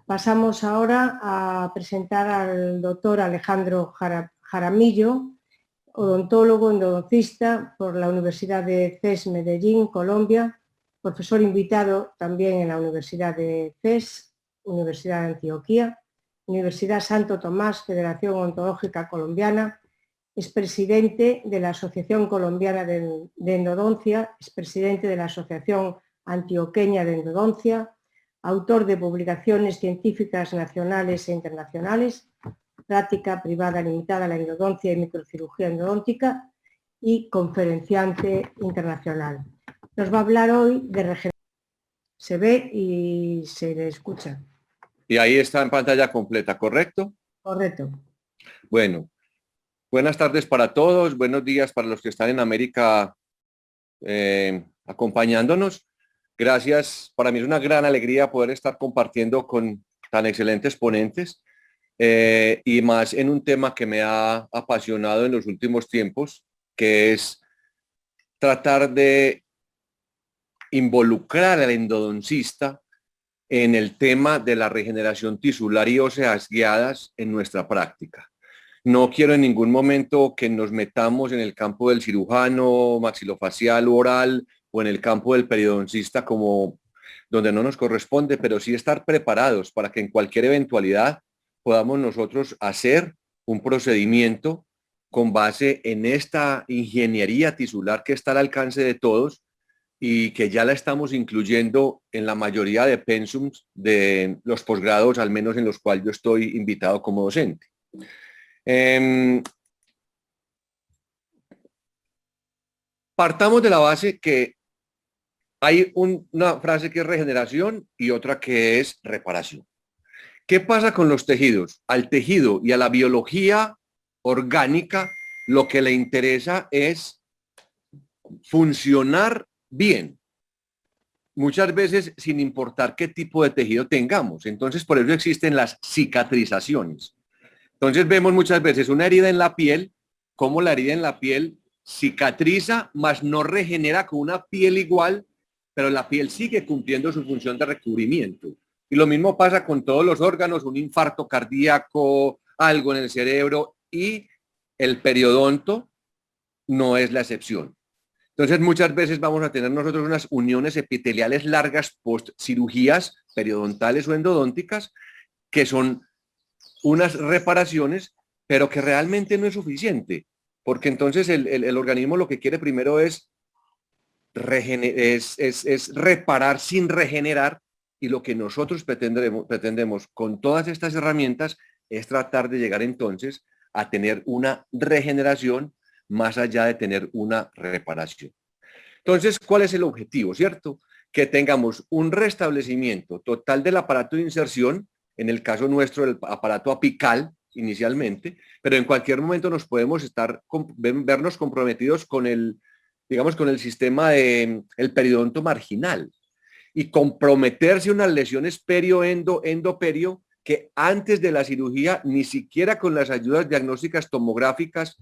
Pasamos ahora a presentar al doctor Alejandro Jaramillo, odontólogo endodoncista por la Universidad de CES Medellín, Colombia, profesor invitado también en la Universidad de CES, Universidad de Antioquia, Universidad Santo Tomás, Federación Odontológica Colombiana, es presidente de la Asociación Colombiana de Endodoncia, es presidente de la Asociación Antioqueña de Endodoncia, autor de publicaciones científicas nacionales e internacionales, práctica privada limitada a la endodoncia y microcirugía endodóntica y conferenciante internacional. Nos va a hablar hoy de regeneración. Se ve y se le escucha. Y ahí está en pantalla completa, ¿correcto? Correcto. Bueno, buenas tardes para todos, buenos días para los que están en América acompañándonos. Gracias, para mí es una gran alegría poder estar compartiendo con tan excelentes ponentes y más en un tema que me ha apasionado en los últimos tiempos, que es tratar de involucrar al endodoncista en el tema de la regeneración tisular y óseas guiadas en nuestra práctica. No quiero en ningún momento que nos metamos en el campo del cirujano maxilofacial u oral o en el campo del periodoncista como donde no nos corresponde, pero sí estar preparados para que en cualquier eventualidad podamos nosotros hacer un procedimiento con base en esta ingeniería tisular que está al alcance de todos y que ya la estamos incluyendo en la mayoría de pensums de los posgrados, al menos en los cuales yo estoy invitado como docente. Partamos de la base que hay una frase que es regeneración y otra que es reparación. ¿Qué pasa con los tejidos? Al tejido y a la biología orgánica lo que le interesa es funcionar bien. Muchas veces sin importar qué tipo de tejido tengamos. Entonces, por eso existen las cicatrizaciones. Entonces, vemos muchas veces una herida en la piel, cómo la herida en la piel cicatriza, mas no regenera con una piel igual, pero la piel sigue cumpliendo su función de recubrimiento. Y lo mismo pasa con todos los órganos, un infarto cardíaco, algo en el cerebro, y el periodonto no es la excepción. Entonces, muchas veces vamos a tener nosotros unas uniones epiteliales largas post cirugías periodontales o endodónticas, que son unas reparaciones, pero que realmente no es suficiente, porque entonces el organismo lo que quiere primero es reparar sin regenerar, y lo que nosotros pretendemos con todas estas herramientas es tratar de llegar entonces a tener una regeneración más allá de tener una reparación. Entonces, ¿cuál es el objetivo, cierto? Que tengamos un restablecimiento total del aparato de inserción, en el caso nuestro el aparato apical inicialmente, pero en cualquier momento nos podemos vernos comprometidos con el, digamos, con el sistema de el periodonto marginal y comprometerse unas lesiones endoperio que antes de la cirugía ni siquiera con las ayudas diagnósticas tomográficas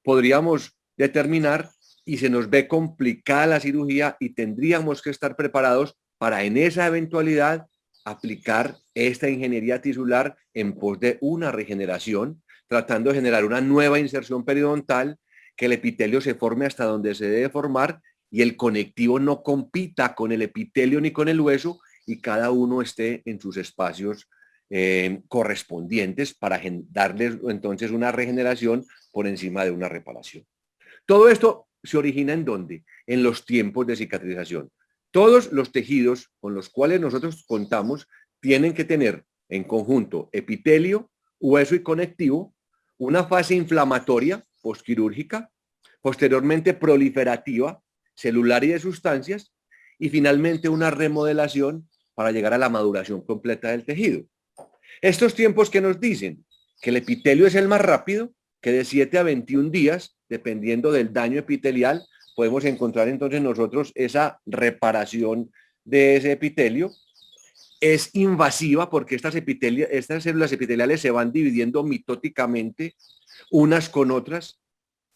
podríamos determinar, y se nos ve complicada la cirugía y tendríamos que estar preparados para en esa eventualidad aplicar esta ingeniería tisular en pos de una regeneración, tratando de generar una nueva inserción periodontal, que el epitelio se forme hasta donde se debe formar y el conectivo no compita con el epitelio ni con el hueso y cada uno esté en sus espacios correspondientes para darles entonces una regeneración por encima de una reparación. Todo esto se origina ¿en dónde? En los tiempos de cicatrización. Todos los tejidos con los cuales nosotros contamos tienen que tener en conjunto epitelio, hueso y conectivo, una fase inflamatoria postquirúrgica, posteriormente proliferativa, celular y de sustancias, y finalmente una remodelación para llegar a la maduración completa del tejido. Estos tiempos que nos dicen que el epitelio es el más rápido, que de 7 a 21 días, dependiendo del daño epitelial, podemos encontrar entonces nosotros esa reparación de ese epitelio. Es invasiva porque estas células epiteliales se van dividiendo mitóticamente unas con otras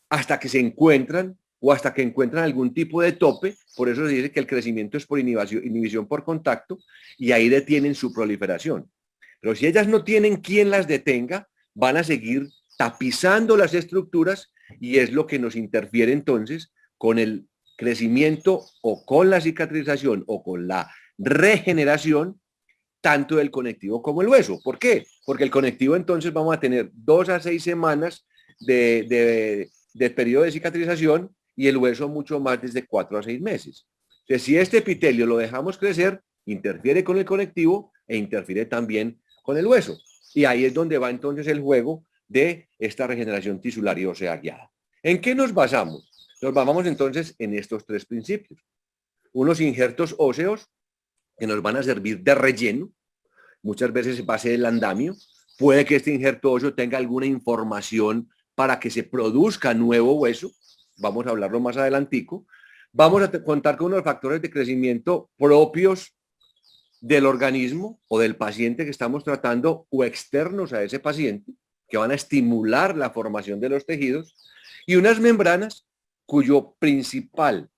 hasta que se encuentran o hasta que encuentran algún tipo de tope. Por eso se dice que el crecimiento es por inhibición por contacto, y ahí detienen su proliferación. Pero si ellas no tienen quien las detenga, van a seguir tapizando las estructuras y es lo que nos interfiere entonces con el crecimiento o con la cicatrización o con la regeneración tanto del conectivo como el hueso. ¿Por qué? Porque el conectivo entonces vamos a tener 2 a 6 semanas de periodo de cicatrización y el hueso mucho más desde 4 a 6 meses. Entonces, si este epitelio lo dejamos crecer, interfiere con el conectivo e interfiere también con el hueso. Y ahí es donde va entonces el juego de esta regeneración tisular y ósea guiada. ¿En qué nos basamos? Nos basamos entonces en estos 3 principios. Unos injertos óseos que nos van a servir de relleno, muchas veces va a ser el andamio, puede que este injerto óseo tenga alguna información para que se produzca nuevo hueso, vamos a hablarlo más adelantico, vamos a contar con unos factores de crecimiento propios del organismo o del paciente que estamos tratando o externos a ese paciente, que van a estimular la formación de los tejidos, y unas membranas cuyo principal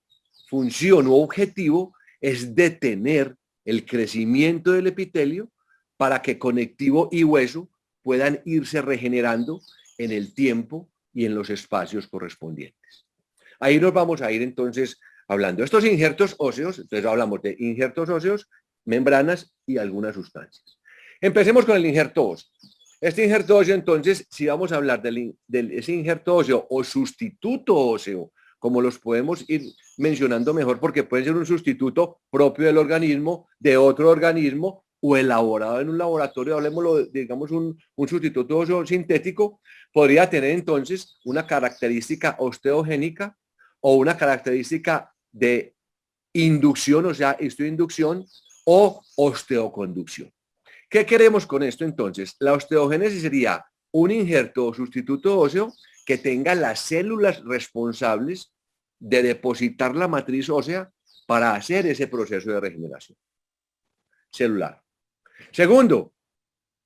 función o objetivo es detener el crecimiento del epitelio para que conectivo y hueso puedan irse regenerando en el tiempo y en los espacios correspondientes. Ahí nos vamos a ir entonces hablando. Estos injertos óseos, entonces hablamos de injertos óseos, membranas y algunas sustancias. Empecemos con el injerto óseo. Este injerto óseo, entonces, si vamos a hablar de ese injerto óseo o sustituto óseo, como los podemos ir mencionando mejor, porque puede ser un sustituto propio del organismo, de otro organismo, o elaborado en un laboratorio, hablemoslo, digamos, un sustituto óseo sintético, podría tener entonces una característica osteogénica o una característica de inducción, o sea, histoinducción o osteoconducción. ¿Qué queremos con esto entonces? La osteogénesis sería un injerto o sustituto óseo que tenga las células responsables de depositar la matriz ósea para hacer ese proceso de regeneración celular. Segundo,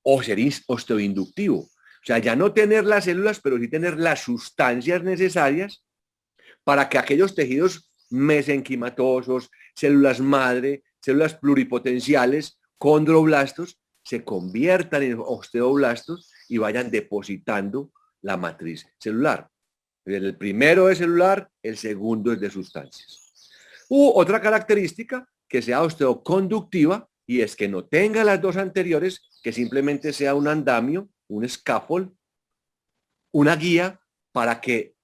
o ser osteoinductivo. O sea, ya no tener las células, pero sí tener las sustancias necesarias para que aquellos tejidos mesenquimatosos, células madre, células pluripotenciales, condroblastos, se conviertan en osteoblastos y vayan depositando la matriz celular. El primero es celular, el segundo es de sustancias. Otra característica que sea osteoconductiva y es que no tenga las dos anteriores, que simplemente sea un andamio, un scaffold, una guía para que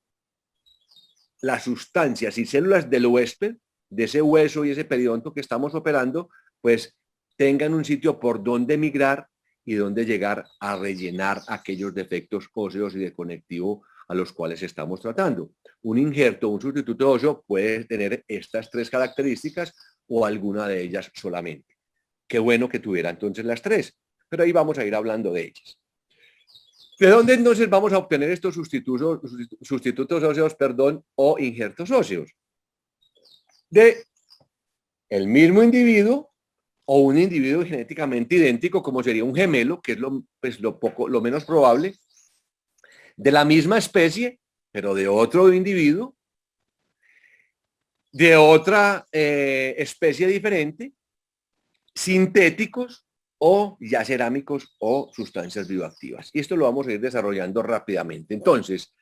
las sustancias y células del huésped, de ese hueso y ese periodonto que estamos operando, pues tengan un sitio por donde migrar y donde llegar a rellenar aquellos defectos óseos y de conectivo a los cuales estamos tratando. Un injerto, un sustituto óseo puede tener estas 3 características o alguna de ellas solamente. Qué bueno que tuviera entonces las 3, pero ahí vamos a ir hablando de ellas. ¿De dónde entonces vamos a obtener estos sustitutos óseos, o injertos óseos? De el mismo individuo o un individuo genéticamente idéntico, como sería un gemelo, que es lo menos probable, de la misma especie, pero de otro individuo, de otra especie diferente, sintéticos o ya cerámicos o sustancias bioactivas. Y esto lo vamos a ir desarrollando rápidamente. Entonces,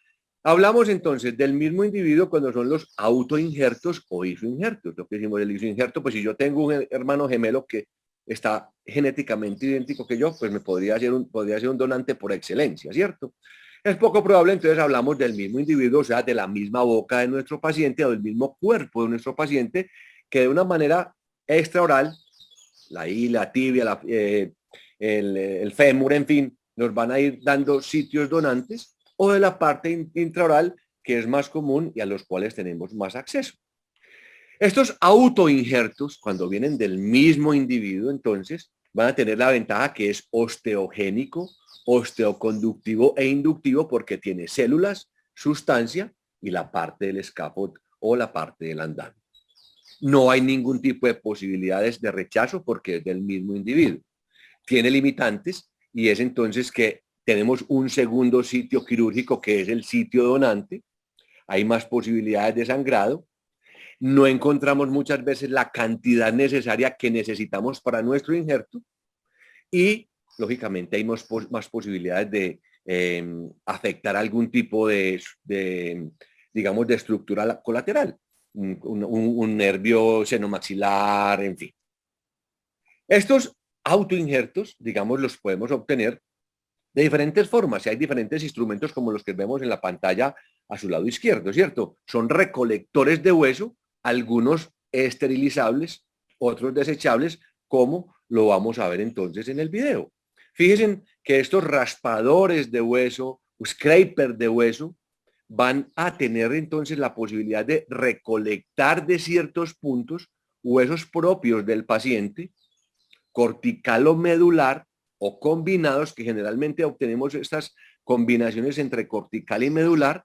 hablamos entonces del mismo individuo cuando son los autoinjertos o isoinjertos. Lo que decimos del isoinjerto, pues si yo tengo un hermano gemelo que está genéticamente idéntico que yo, pues podría ser un donante por excelencia, ¿cierto? Es poco probable, entonces hablamos del mismo individuo, o sea, de la misma boca de nuestro paciente o del mismo cuerpo de nuestro paciente, que de una manera extraoral, la tibia, el fémur, en fin, nos van a ir dando sitios donantes, o de la parte intraoral, que es más común y a los cuales tenemos más acceso. Estos autoinjertos, cuando vienen del mismo individuo, entonces, van a tener la ventaja que es osteogénico, osteoconductivo e inductivo porque tiene células, sustancia y la parte del scaffold o la parte del andamio. No hay ningún tipo de posibilidades de rechazo porque es del mismo individuo. Tiene limitantes y es entonces que tenemos un segundo sitio quirúrgico que es el sitio donante. Hay más posibilidades de sangrado. No encontramos muchas veces la cantidad necesaria que necesitamos para nuestro injerto y lógicamente hay más posibilidades de afectar algún tipo digamos, de estructura colateral, un nervio senomaxilar, en fin. Estos autoinjertos, digamos, los podemos obtener de diferentes formas y hay diferentes instrumentos como los que vemos en la pantalla a su lado izquierdo, ¿cierto? Son recolectores de hueso, algunos esterilizables, otros desechables, como lo vamos a ver entonces en el video. Fíjense que estos raspadores de hueso, scraper de hueso, van a tener entonces la posibilidad de recolectar de ciertos puntos huesos propios del paciente, cortical o medular, o combinados, que generalmente obtenemos estas combinaciones entre cortical y medular,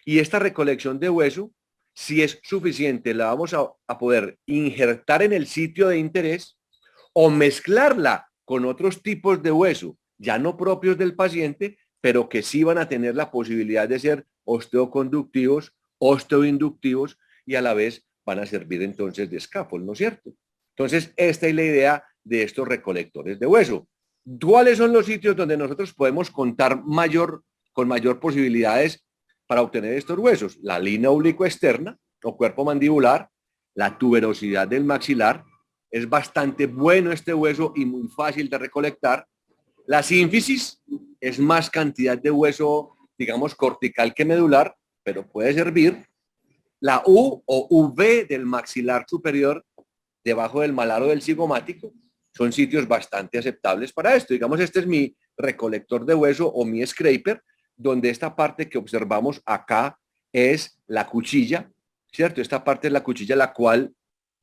y esta recolección de hueso, si es suficiente, la vamos a poder injertar en el sitio de interés o mezclarla con otros tipos de hueso, ya no propios del paciente, pero que sí van a tener la posibilidad de ser osteoconductivos, osteoinductivos y a la vez van a servir entonces de scaffold, ¿no es cierto? Entonces, esta es la idea de estos recolectores de hueso. ¿Cuáles son los sitios donde nosotros podemos contar con mayor posibilidades para obtener estos huesos? La línea oblicua externa o cuerpo mandibular, la tuberosidad del maxilar, es bastante bueno este hueso y muy fácil de recolectar. La sínfisis es más cantidad de hueso, digamos, cortical que medular, pero puede servir. La U o V del maxilar superior, debajo del malar o del cigomático, son sitios bastante aceptables para esto. Digamos, este es mi recolector de hueso o mi scraper, donde esta parte que observamos acá es la cuchilla, ¿cierto? Esta parte es la cuchilla la cual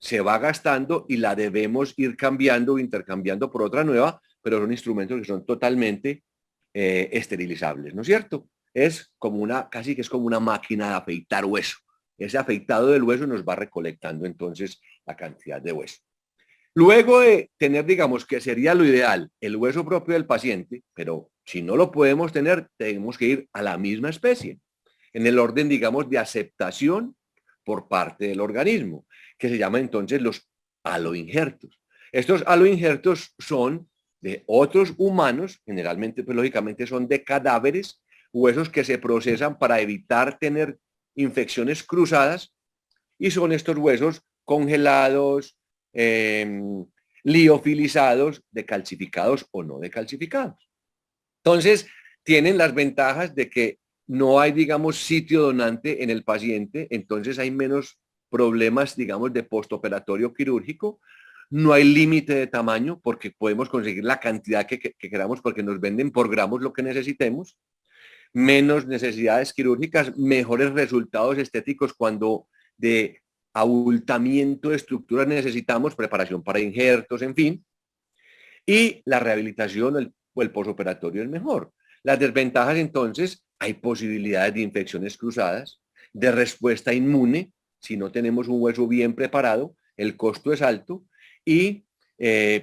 se va gastando y la debemos ir cambiando o intercambiando por otra nueva, pero son instrumentos que son totalmente esterilizables, ¿no es cierto? Es como casi que es como una máquina de afeitar hueso. Ese afeitado del hueso nos va recolectando entonces la cantidad de hueso. Luego de tener, digamos, que sería lo ideal, el hueso propio del paciente, pero si no lo podemos tener, tenemos que ir a la misma especie, en el orden, digamos, de aceptación por parte del organismo, que se llama entonces los aloinjertos. Estos aloinjertos son de otros humanos, generalmente, pues lógicamente son de cadáveres, huesos que se procesan para evitar tener infecciones cruzadas, y son estos huesos congelados, liofilizados, decalcificados o no decalcificados. Entonces, tienen las ventajas de que no hay, digamos, sitio donante en el paciente, entonces hay menos problemas, digamos, de postoperatorio quirúrgico. No hay límite de tamaño porque podemos conseguir la cantidad que queramos porque nos venden por gramos lo que necesitemos. Menos necesidades quirúrgicas, mejores resultados estéticos cuando de abultamiento de estructuras necesitamos, preparación para injertos, en fin. Y la rehabilitación o el posoperatorio es mejor. Las desventajas entonces, hay posibilidades de infecciones cruzadas, de respuesta inmune, si no tenemos un hueso bien preparado, el costo es alto y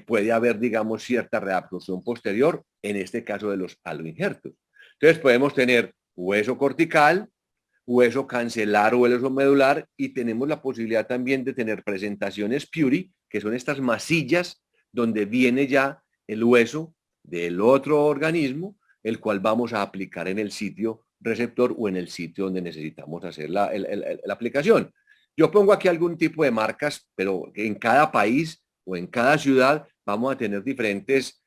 puede haber, digamos, cierta reabsorción posterior, en este caso de los aloinjertos. Entonces podemos tener hueso cortical, hueso cancelar o hueso medular y tenemos la posibilidad también de tener presentaciones Puri, que son estas masillas donde viene ya el hueso del otro organismo, el cual vamos a aplicar en el sitio receptor o en el sitio donde necesitamos hacer la aplicación. Yo pongo aquí algún tipo de marcas, pero en cada país o en cada ciudad vamos a tener diferentes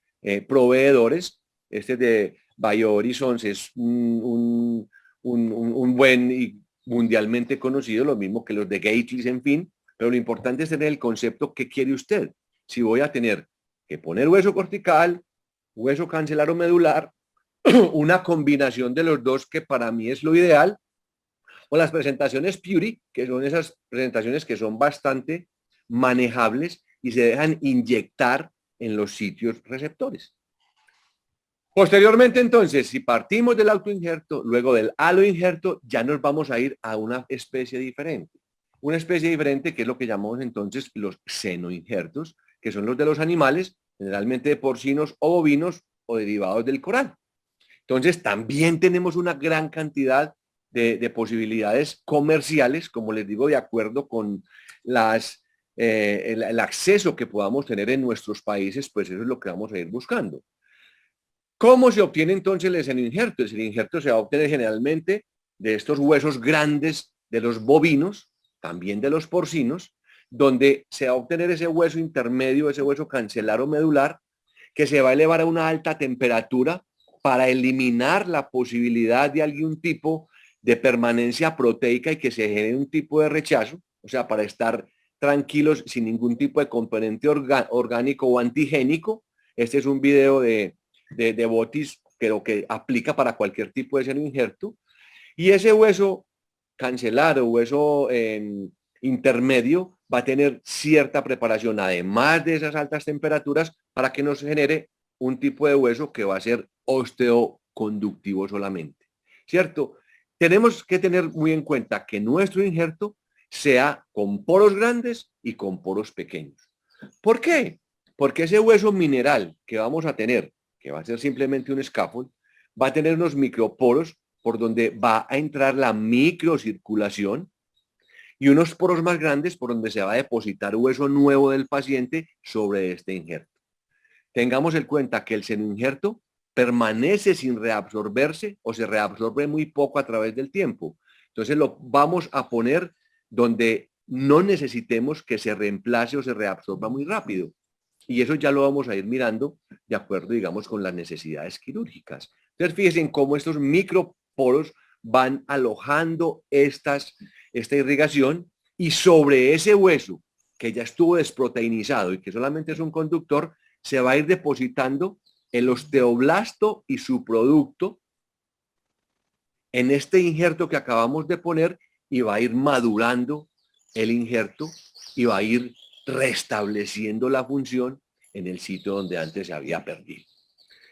proveedores. Este de BioHorizons es un buen y mundialmente conocido, lo mismo que los de Gately, en fin, pero lo importante es tener el concepto que quiere usted. Si voy a tener que poner hueso cortical, hueso cancelar o medular, una combinación de los dos que para mí es lo ideal, o las presentaciones Puri, que son esas presentaciones que son bastante manejables y se dejan inyectar en los sitios receptores. Posteriormente, entonces, si partimos del autoinjerto, luego del aloinjerto, ya nos vamos a ir a una especie diferente. Una especie diferente que es lo que llamamos entonces los senoinjertos, que son los de los animales, generalmente de porcinos o bovinos o derivados del coral. Entonces, también tenemos una gran cantidad de posibilidades comerciales, como les digo, de acuerdo con el acceso que podamos tener en nuestros países, pues eso es lo que vamos a ir buscando. ¿Cómo se obtiene entonces el senoinjerto? El senoinjerto se va a obtener generalmente de estos huesos grandes de los bovinos, también de los porcinos, donde se va a obtener ese hueso intermedio, ese hueso cancelar o medular, que se va a elevar a una alta temperatura para eliminar la posibilidad de algún tipo de permanencia proteica y que se genere un tipo de rechazo, o sea, para estar tranquilos sin ningún tipo de componente orgánico o antigénico. Este es un video de Botis, pero que aplica para cualquier tipo de senoinjerto. Y ese hueso cancelar o hueso intermedio va a tener cierta preparación, además de esas altas temperaturas, para que nos genere un tipo de hueso que va a ser osteoconductivo solamente, ¿cierto? Tenemos que tener muy en cuenta que nuestro injerto sea con poros grandes y con poros pequeños. ¿Por qué? Porque ese hueso mineral que vamos a tener, que va a ser simplemente un scaffold, va a tener unos microporos por donde va a entrar la microcirculación y unos poros más grandes por donde se va a depositar hueso nuevo del paciente sobre este injerto. Tengamos en cuenta que el senoinjerto permanece sin reabsorberse o se reabsorbe muy poco a través del tiempo. Entonces lo vamos a poner donde no necesitemos que se reemplace o se reabsorba muy rápido. Y eso ya lo vamos a ir mirando de acuerdo, digamos, con las necesidades quirúrgicas. Entonces fíjense en cómo estos microporos van alojando esta irrigación y sobre ese hueso que ya estuvo desproteinizado y que solamente es un conductor, se va a ir depositando el osteoblasto y su producto en este injerto que acabamos de poner y va a ir madurando el injerto y va a ir restableciendo la función en el sitio donde antes se había perdido.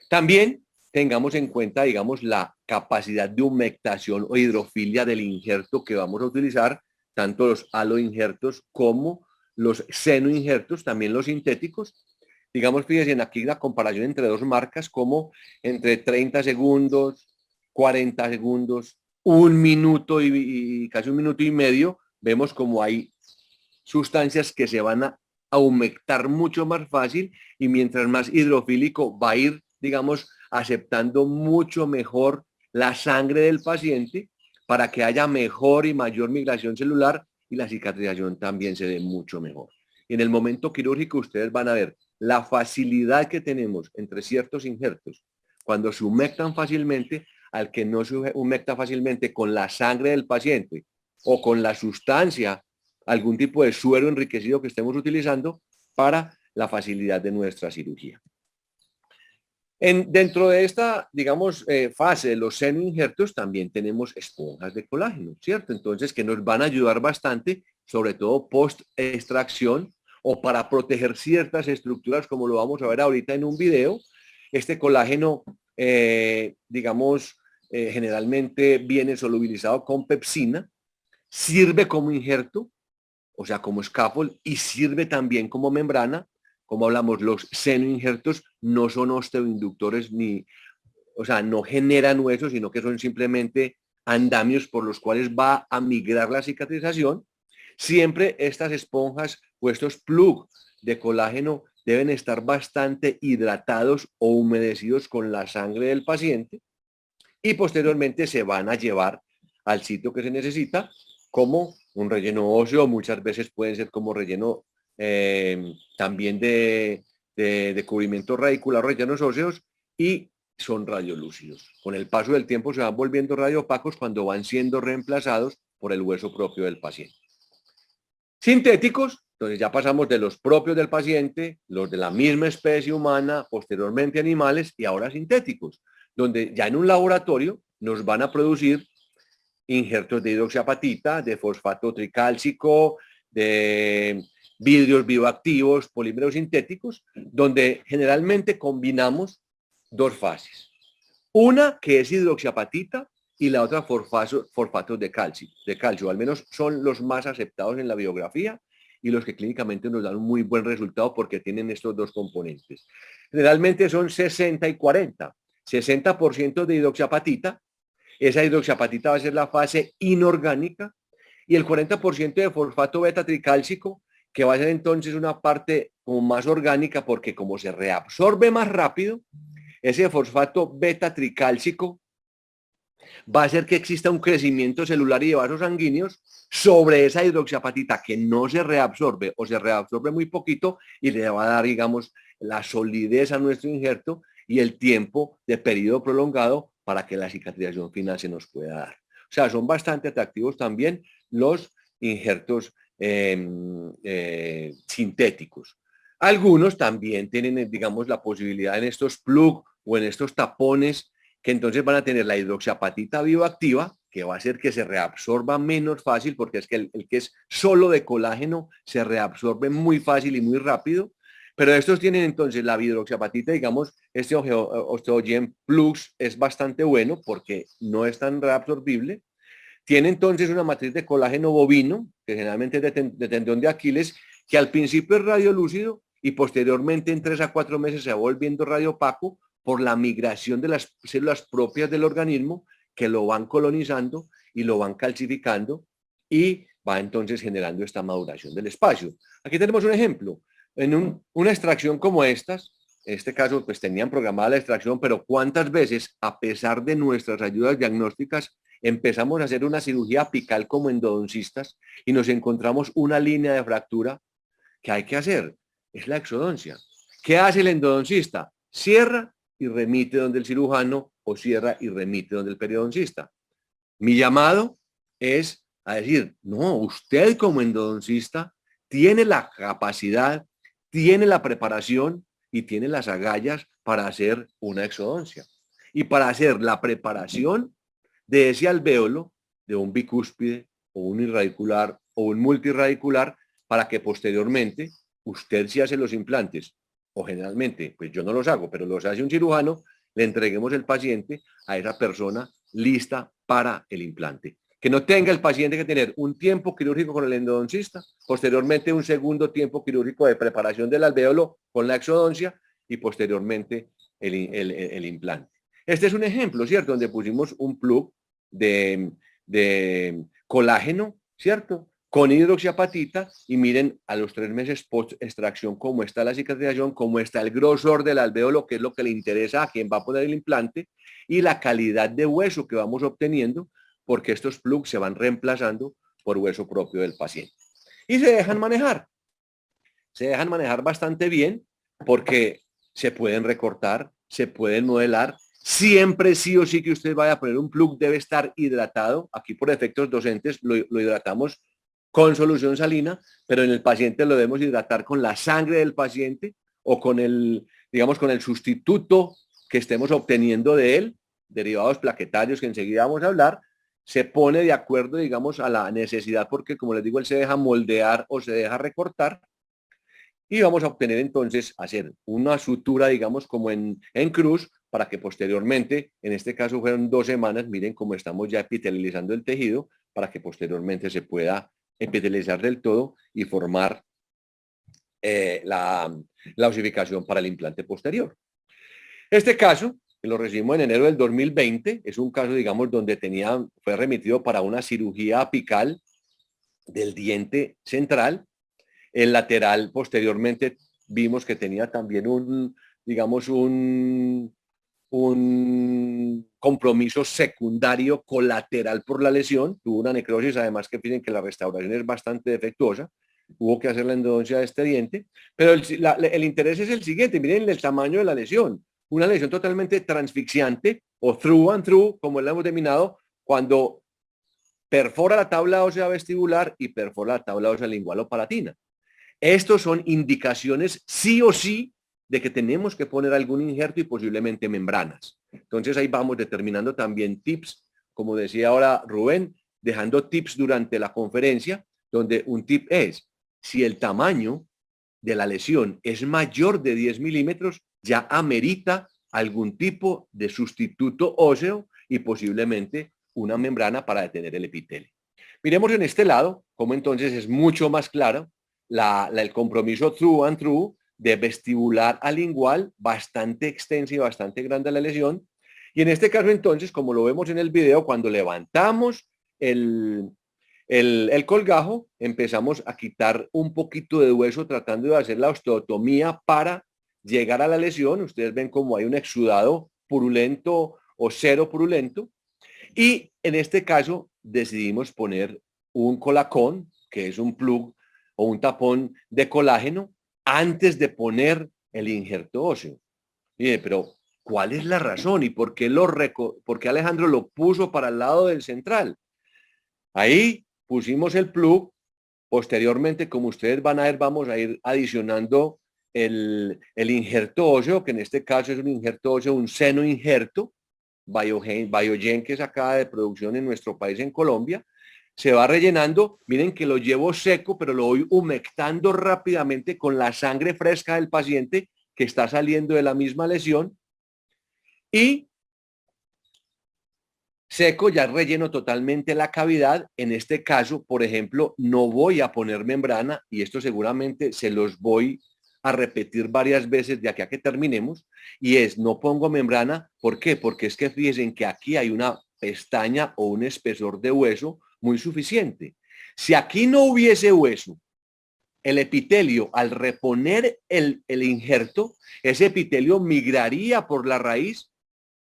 También tengamos en cuenta, digamos, la capacidad de humectación o hidrofilia del injerto que vamos a utilizar, tanto los aloinjertos como los senoinjertos, también los sintéticos. Digamos, fíjense aquí la comparación entre dos marcas, como entre 30 segundos, 40 segundos, un minuto y casi un minuto y medio, vemos como hay sustancias que se van a humectar mucho más fácil y mientras más hidrofílico va a ir, digamos, aceptando mucho mejor la sangre del paciente para que haya mejor y mayor migración celular y la cicatrización también se dé mucho mejor. Y en el momento quirúrgico ustedes van a ver la facilidad que tenemos entre ciertos injertos cuando se humectan fácilmente al que no se humecta fácilmente con la sangre del paciente o con la sustancia, algún tipo de suero enriquecido que estemos utilizando para la facilidad de nuestra cirugía. Dentro de esta, digamos, fase de los senoinjertos también tenemos esponjas de colágeno, ¿cierto? Entonces, que nos van a ayudar bastante, sobre todo post-extracción o para proteger ciertas estructuras, como lo vamos a ver ahorita en un video. Este colágeno, digamos, generalmente viene solubilizado con pepsina, sirve como injerto, o sea, como scaffold, y sirve también como membrana. Como hablamos, los senoinjertos no son osteoinductores ni, o sea, no generan huesos, sino que son simplemente andamios por los cuales va a migrar la cicatrización. Siempre estas esponjas o estos plugs de colágeno deben estar bastante hidratados o humedecidos con la sangre del paciente y posteriormente se van a llevar al sitio que se necesita como un relleno óseo, muchas veces pueden ser como relleno también de cubrimiento radicular, rellenos óseos, y son radiolúcidos. Con el paso del tiempo se van volviendo radioopacos cuando van siendo reemplazados por el hueso propio del paciente. Sintéticos, entonces ya pasamos de los propios del paciente, los de la misma especie humana, posteriormente animales y ahora sintéticos, donde ya en un laboratorio nos van a producir injertos de hidroxiapatita, de fosfato tricálcico, de vidrios bioactivos, polímeros sintéticos, donde generalmente combinamos dos fases. Una que es hidroxiapatita y la otra fosfatos de calcio, al menos son los más aceptados en la biografía y los que clínicamente nos dan un muy buen resultado porque tienen estos dos componentes. Generalmente son 60 y 40, 60% de hidroxiapatita, esa hidroxiapatita va a ser la fase inorgánica, y el 40% de fosfato beta tricálcico, que va a ser entonces una parte como más orgánica porque como se reabsorbe más rápido, ese fosfato beta tricálcico va a hacer que exista un crecimiento celular y de vasos sanguíneos sobre esa hidroxiapatita que no se reabsorbe o se reabsorbe muy poquito y le va a dar, digamos, la solidez a nuestro injerto y el tiempo de periodo prolongado para que la cicatrización final se nos pueda dar. O sea, son bastante atractivos también los injertos sintéticos. Algunos también tienen, digamos, la posibilidad en estos plug o en estos tapones que entonces van a tener la hidroxiapatita bioactiva, que va a hacer que se reabsorba menos fácil, porque es que el que es solo de colágeno se reabsorbe muy fácil y muy rápido, pero estos tienen entonces la hidroxiapatita, digamos, este Osteogen Plus es bastante bueno porque no es tan reabsorbible. Tiene entonces una matriz de colágeno bovino, que generalmente es de tendón de Aquiles, que al principio es radiolúcido y posteriormente en 3 a 4 meses se va volviendo radiopaco por la migración de las células propias del organismo que lo van colonizando y lo van calcificando y va entonces generando esta maduración del espacio. Aquí tenemos un ejemplo. En una extracción como estas, en este caso pues tenían programada la extracción, pero ¿cuántas veces a pesar de nuestras ayudas diagnósticas empezamos a hacer una cirugía apical como endodoncistas y nos encontramos una línea de fractura que hay que hacer? Es la exodoncia. ¿Qué hace el endodoncista? Cierra y remite donde el cirujano o cierra y remite donde el periodoncista. Mi llamado es a decir, no, usted como endodoncista tiene la capacidad, tiene la preparación y tiene las agallas para hacer una exodoncia. Y para hacer la preparación de ese alvéolo, de un bicúspide o un irradicular o un multirradicular, para que posteriormente usted si hace los implantes, o generalmente, pues yo no los hago, pero los hace un cirujano, le entreguemos el paciente a esa persona lista para el implante. Que no tenga el paciente que tener un tiempo quirúrgico con el endodoncista, posteriormente un segundo tiempo quirúrgico de preparación del alvéolo con la exodoncia y posteriormente el implante. Este es un ejemplo, ¿cierto? Donde pusimos un plug de colágeno, ¿cierto? Con hidroxiapatita y miren a los 3 meses post extracción cómo está la cicatrización, cómo está el grosor del alvéolo, que es lo que le interesa a quien va a poner el implante, y la calidad de hueso que vamos obteniendo, porque estos plugs se van reemplazando por hueso propio del paciente. Y se dejan manejar bastante bien porque se pueden recortar, se pueden modelar. Siempre sí o sí que usted vaya a poner un plug debe estar hidratado. Aquí por efectos docentes lo hidratamos con solución salina, pero en el paciente lo debemos hidratar con la sangre del paciente o con el, digamos, con el sustituto que estemos obteniendo de él, derivados plaquetarios que enseguida vamos a hablar. Se pone de acuerdo, digamos, a la necesidad porque, como les digo, él se deja moldear o se deja recortar y vamos a obtener entonces, hacer una sutura, digamos, como en cruz, para que posteriormente, en este caso fueron 2 semanas, miren cómo estamos ya epitelizando el tejido, para que posteriormente se pueda epitelizar del todo y formar la osificación para el implante posterior. Este caso, que lo recibimos en enero del 2020, es un caso, digamos, donde fue remitido para una cirugía apical del diente central. El lateral posteriormente vimos que tenía también digamos, un compromiso secundario colateral por la lesión. Tuvo una necrosis, además que piden que la restauración es bastante defectuosa. Hubo que hacer la endodoncia de este diente. Pero el interés es el siguiente. Miren el tamaño de la lesión. Una lesión totalmente transfixiante o through and through, como la hemos denominado, cuando perfora la tabla ósea vestibular y perfora la tabla ósea lingual o palatina. Estos son indicaciones sí o sí de que tenemos que poner algún injerto y posiblemente membranas. Entonces ahí vamos determinando también tips, como decía ahora Rubén, dejando tips durante la conferencia, donde un tip es, si el tamaño de la lesión es mayor de 10 milímetros, ya amerita algún tipo de sustituto óseo y posiblemente una membrana para detener el epitelio. Miremos en este lado, como entonces es mucho más claro el compromiso through and through de vestibular a lingual, bastante extensa y bastante grande la lesión. Y en este caso entonces, como lo vemos en el video, cuando levantamos el colgajo, empezamos a quitar un poquito de hueso tratando de hacer la osteotomía para llegar a la lesión. Ustedes ven como hay un exudado purulento o cero purulento. Y en este caso decidimos poner un colacón, que es un plug o un tapón de colágeno, antes de poner el injerto óseo. Mire, pero ¿cuál es la razón y por qué, por qué Alejandro lo puso para el lado del central? Ahí pusimos el plug. Posteriormente, como ustedes van a ver, vamos a ir adicionando el injerto óseo, que en este caso es un injerto óseo, un seno injerto, Biogen, que es acá de producción en nuestro país, en Colombia. Se va rellenando. Miren que lo llevo seco, pero lo voy humectando rápidamente con la sangre fresca del paciente que está saliendo de la misma lesión. Y seco, ya relleno totalmente la cavidad. En este caso, por ejemplo, no voy a poner membrana, y esto seguramente se los voy a repetir varias veces de aquí a que terminemos, y es, no pongo membrana. ¿Por qué? Porque es que fíjense que aquí hay una pestaña o un espesor de hueso muy suficiente. Si aquí no hubiese hueso, el epitelio, al reponer el injerto, ese epitelio migraría por la raíz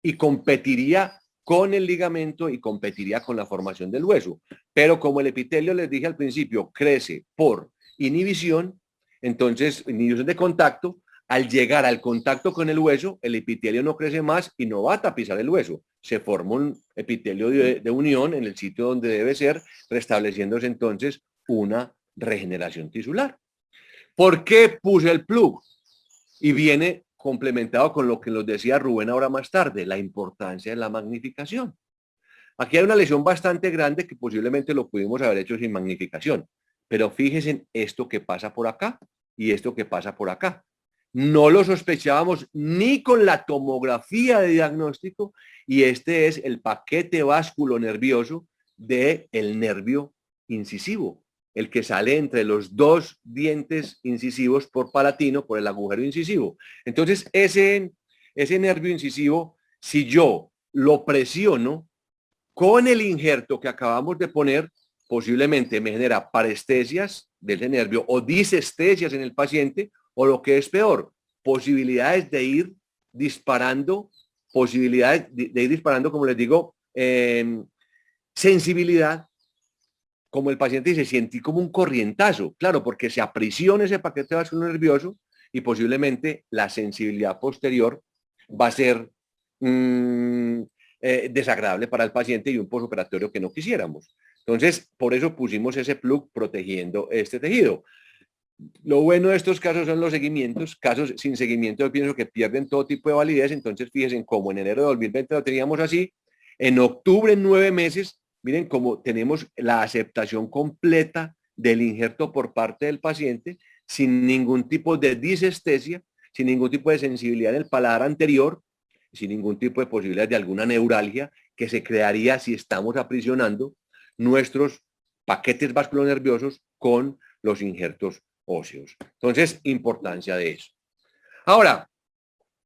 y competiría con el ligamento y competiría con la formación del hueso. Pero como el epitelio, les dije al principio, crece por inhibición, entonces inhibición de contacto, al llegar al contacto con el hueso, el epitelio no crece más y no va a tapizar el hueso. Se forma un epitelio de unión en el sitio donde debe ser, restableciéndose entonces una regeneración tisular. ¿Por qué puse el plug? Y viene complementado con lo que nos decía Rubén ahora más tarde, la importancia de la magnificación. Aquí hay una lesión bastante grande que posiblemente lo pudimos haber hecho sin magnificación, pero fíjense en esto que pasa por acá y esto que pasa por acá. No lo sospechábamos ni con la tomografía de diagnóstico, y este es el paquete vasculonervioso del nervio incisivo, el que sale entre los dos dientes incisivos por palatino, por el agujero incisivo. Entonces, ese nervio incisivo, si yo lo presiono con el injerto que acabamos de poner, posiblemente me genera parestesias del nervio o disestesias en el paciente, o lo que es peor, posibilidades de ir disparando, de ir disparando, como les digo, sensibilidad, como el paciente dice, sentí como un corrientazo, claro, porque se aprisiona ese paquete vascular nervioso y posiblemente la sensibilidad posterior va a ser desagradable para el paciente y un postoperatorio que no quisiéramos. Entonces, por eso pusimos ese plug protegiendo este tejido. Lo bueno de estos casos son los seguimientos. Casos sin seguimiento yo pienso que pierden todo tipo de validez. Entonces, fíjense cómo en enero de 2020 lo teníamos así. En octubre, en 9 meses, miren cómo tenemos la aceptación completa del injerto por parte del paciente, sin ningún tipo de disestesia, sin ningún tipo de sensibilidad en el paladar anterior, sin ningún tipo de posibilidad de alguna neuralgia que se crearía si estamos aprisionando nuestros paquetes vasculonerviosos con los injertos óseos. Entonces, importancia de eso. Ahora,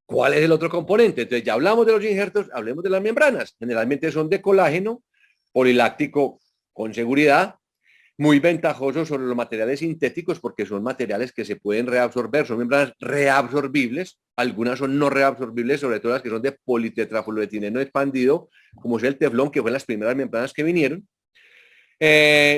¿cuál es el otro componente? Entonces, ya hablamos de los injertos, hablemos de las membranas. Generalmente son de colágeno, poliláctico con seguridad, muy ventajosos sobre los materiales sintéticos porque son materiales que se pueden reabsorber, son membranas reabsorbibles, algunas son no reabsorbibles, sobre todo las que son de politetrafluoretileno expandido, como es el teflón, que fue las primeras membranas que vinieron.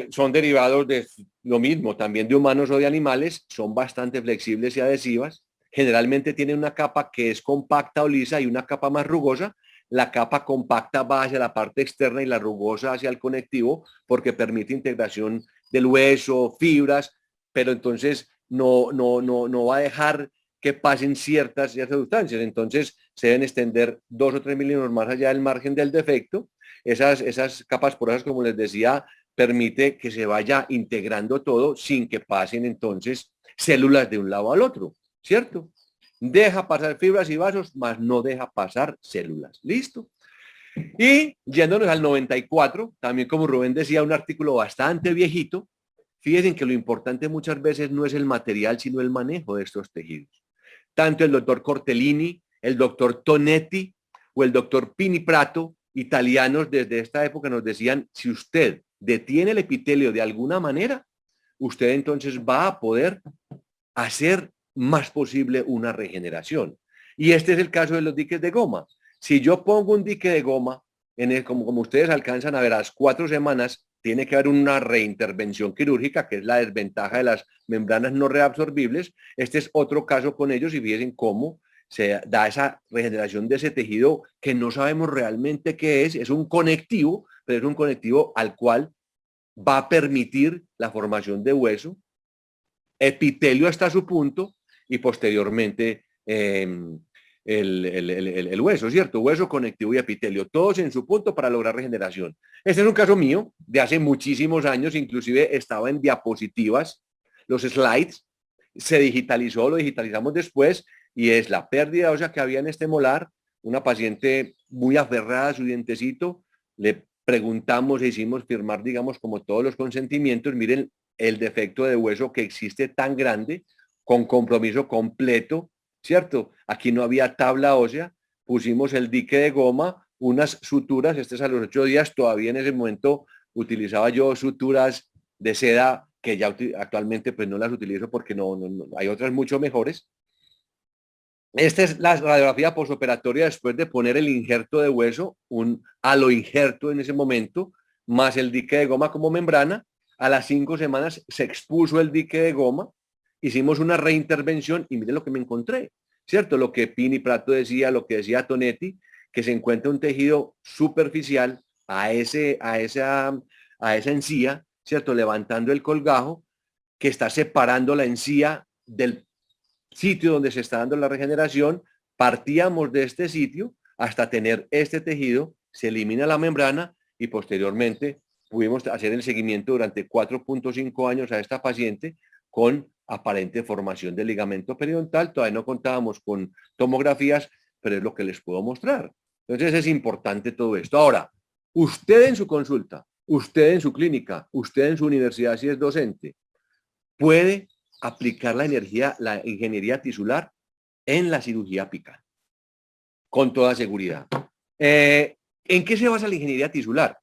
Son derivados de lo mismo, también de humanos o de animales, son bastante flexibles y adhesivas. Generalmente tienen una capa que es compacta o lisa y una capa más rugosa. La capa compacta va hacia la parte externa y la rugosa hacia el conectivo porque permite integración del hueso, fibras, pero entonces no va a dejar que pasen ciertas sustancias. Entonces se deben extender 2 o 3 milímetros más allá del margen del defecto. Esas capas porosas, como les decía, permite que se vaya integrando todo sin que pasen entonces células de un lado al otro, ¿cierto? Deja pasar fibras y vasos, mas no deja pasar células. ¿Listo? Y yéndonos al 94, también como Rubén decía, un artículo bastante viejito. Fíjense que lo importante muchas veces no es el material, sino el manejo de estos tejidos. Tanto el doctor Cortellini, el doctor Tonetti o el doctor Pini Prato, italianos desde esta época nos decían, si usted detiene el epitelio de alguna manera, usted entonces va a poder hacer más posible una regeneración. Y este es el caso de los diques de goma. Si yo pongo un dique de goma, como ustedes alcanzan a ver, a las 4 semanas tiene que haber una reintervención quirúrgica, que es la desventaja de las membranas no reabsorbibles. Este es otro caso con ellos y fíjense cómo se da esa regeneración de ese tejido que no sabemos realmente qué es un conectivo, pero es un conectivo al cual va a permitir la formación de hueso, epitelio hasta su punto y posteriormente el hueso, ¿cierto? Hueso, conectivo y epitelio, todos en su punto para lograr regeneración. Este es un caso mío de hace muchísimos años, inclusive estaba en diapositivas, los slides, se digitalizó, lo digitalizamos después y es la pérdida ósea que había en este molar, una paciente muy aferrada a su dientecito, le preguntamos e hicimos firmar, digamos, como todos los consentimientos, miren el defecto de hueso que existe tan grande, con compromiso completo, ¿cierto? Aquí no había tabla ósea, pusimos el dique de goma, unas suturas, este es a los 8 días, todavía en ese momento utilizaba yo suturas de seda que ya actualmente pues no las utilizo porque no, hay otras mucho mejores. Esta es la radiografía postoperatoria después de poner el injerto de hueso, un aloinjerto en ese momento, más el dique de goma como membrana. A las 5 semanas se expuso el dique de goma, hicimos una reintervención y miren lo que me encontré, ¿cierto? Lo que Pini Prato decía, lo que decía Tonetti, que se encuentra un tejido superficial a esa encía, ¿cierto? Levantando el colgajo, que está separando la encía del sitio donde se está dando la regeneración. Partíamos de este sitio hasta tener este tejido, se elimina la membrana y posteriormente pudimos hacer el seguimiento durante 4.5 años a esta paciente con aparente formación del ligamento periodontal. Todavía no contábamos con tomografías, pero es lo que les puedo mostrar. Entonces es importante todo esto. Ahora, usted en su consulta, usted en su clínica, usted en su universidad si es docente, puede aplicar la ingeniería tisular en la cirugía apical, con toda seguridad. ¿En qué se basa la ingeniería tisular?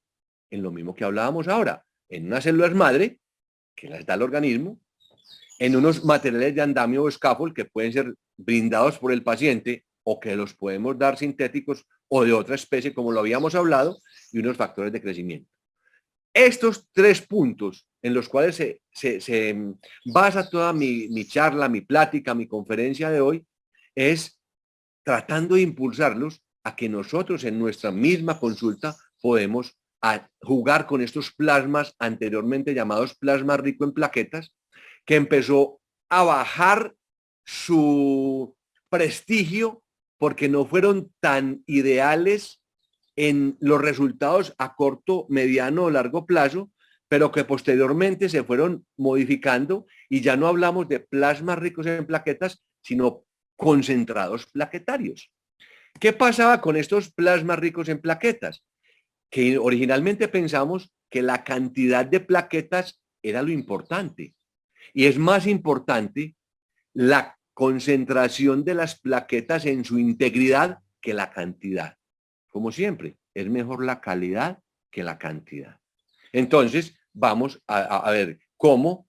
En lo mismo que hablábamos ahora, en unas células madre, que las da el organismo, en unos materiales de andamio o scaffold que pueden ser brindados por el paciente o que los podemos dar sintéticos o de otra especie, como lo habíamos hablado, y unos factores de crecimiento. Estos 3 puntos en los cuales se basa toda mi charla, mi plática, mi conferencia de hoy, es tratando de impulsarlos a que nosotros en nuestra misma consulta podemos jugar con estos plasmas anteriormente llamados plasma rico en plaquetas, que empezó a bajar su prestigio porque no fueron tan ideales en los resultados a corto, mediano o largo plazo, pero que posteriormente se fueron modificando y ya no hablamos de plasmas ricos en plaquetas, sino concentrados plaquetarios. ¿Qué pasaba con estos plasmas ricos en plaquetas? Que originalmente pensamos que la cantidad de plaquetas era lo importante. Y es más importante la concentración de las plaquetas en su integridad que la cantidad. Como siempre, es mejor la calidad que la cantidad. Entonces, vamos a ver cómo